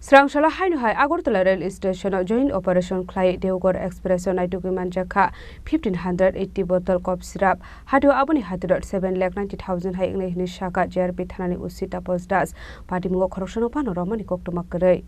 Srangshala Hainhai Agartala Rail Station joint operation Klai Deogar Express on Aitukuman Jaka 1580 bottle cough syrup Hadu Abuni Hadirot 7,90,000 High English Shaka JRP Thanani Usita Postas Party Mungo Corruption Opano Romani Koktumakare.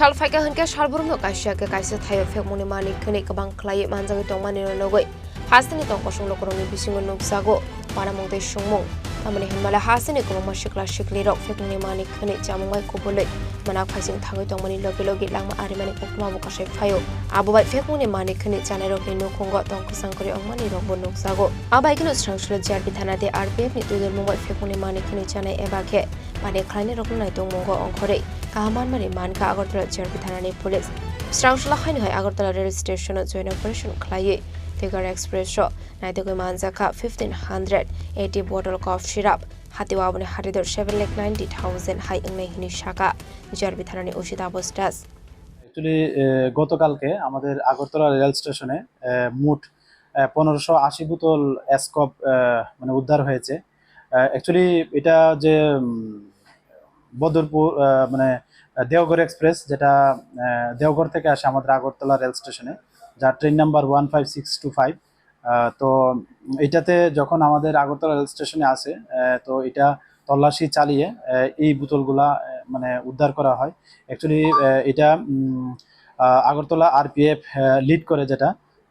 Shalfaika Hanka Shalburno Kashaka Kaisa Tayo Femuni Mani Kunik Bank Clay Manzaki Tomani Nogoi Hasani Tonkosung Lokoromi Bisingo Nugsago Paramonte Shumo Amani Himala Hasani Kuma Shikla Shikli Rock Femuni Mani Kunik Jamai Kubule Manak Passing Tago Tomani Logilogi Lama Arimani Okuma Kashe Fayo Abubai Femuni Mani Kunik Janero no Kongo Tonkosankori Omani Robo Nugsago Abaikino Structural Jarbitana de RPF Nitu Mungo Femuni Mani Kunik Jana Ebake Mane Kleine Rokunai Mongo Onkore Kahaman Mari Manka Agartala Jarbithanani Police Srangshala Hainhai Agartala Rail Station joint operation Klai Deogar Express Show Naitukuman Jaka 1580 bottle cough syrup Hatiwabune Hadidor 7,90,000 High English Shaka Jarbithanani Usita Postas Actually গতকালকে আমাদের Agartala rail স্টেশনে মোট 1580 বোতল এসকপ মানে উদ্ধার হয়েছে actually এটা যে বদরপুর মানে দেওঘর এক্সপ্রেস যেটা দেওঘর থেকে আসে আমাদের আগরতলা রেল স্টেশনে যার ট্রেন নাম্বার 15625 তো এটাতে যখন আমাদের আগরতলা রেল স্টেশনে আসে তো এটা তল্লাশি চালিয়ে এই বোতলগুলা মানে উদ্ধার করা হয় অ্যাকচুয়ালি এটা আগরতলা আরপিএফ লিড করে যেটা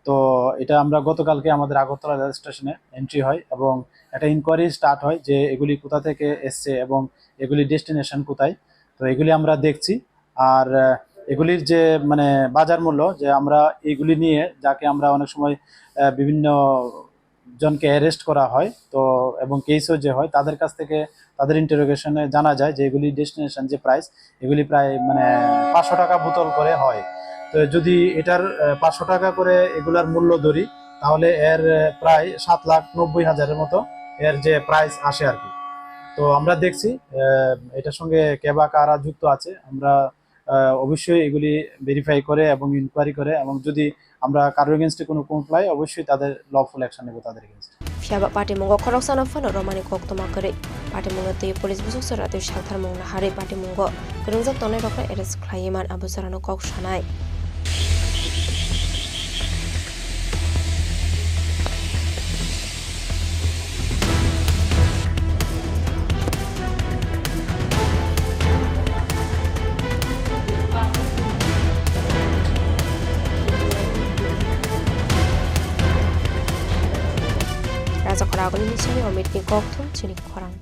তো এটা আমরা গতকালকে আমাদের আগরতলা রেল স্টেশনে এন্ট্রি হয় এবং একটা ইনকোয়ারি স্টার্ট হয় যে এগুলি কোথা থেকে এসছে এবং এগুলি ডেস্টিনেশন কোথায় তো এগুলি আমরা দেখছি আর এগুলির যে মানে বাজার মূল্য যে আমরা এগুলি নিয়ে যাকে আমরা অনেক সময় বিভিন্ন জনকে অ্যারেস্ট করা হয় তো এবং কেসও যে হয় তাদের কাছ থেকে তাদের ইন্টারোগেশনে জানা যায় যে এগুলি ডেস্টিনেশন যে প্রাইস এগুলি প্রায় মানে 500 টাকা বোতল করে হয় তো যদি এটার 500 টাকা করে এগুলার মূল্য ধরি তাহলে এর প্রায় 7,90,000 মতো এর যে প্রাইস আসে আর কি তো আমরা দেখছি এটার সঙ্গে কেবা কারা যুক্ত আছে আমরা অবশ্যই এগুলি ভেরিফাই করে এবং ইনকোয়ারি করে এবং যদি আমরা কারোর এগেইনস্টে কোনো কমপ্লাই অবশ্যই তাদের লফুল অ্যাকশন নেব তাদের এগেইনস্টে Fiaba Party Mungo Koroksan of Fano Romani Koktomakare Party Mungo the police busuk Saratu Shaltar Mung Hari Party Mungo Kurungza Tone Roka Eres Klayeman Abusarano Kok Shanai Raza Koragoli Misini Omit Ni Koktum Chini Korang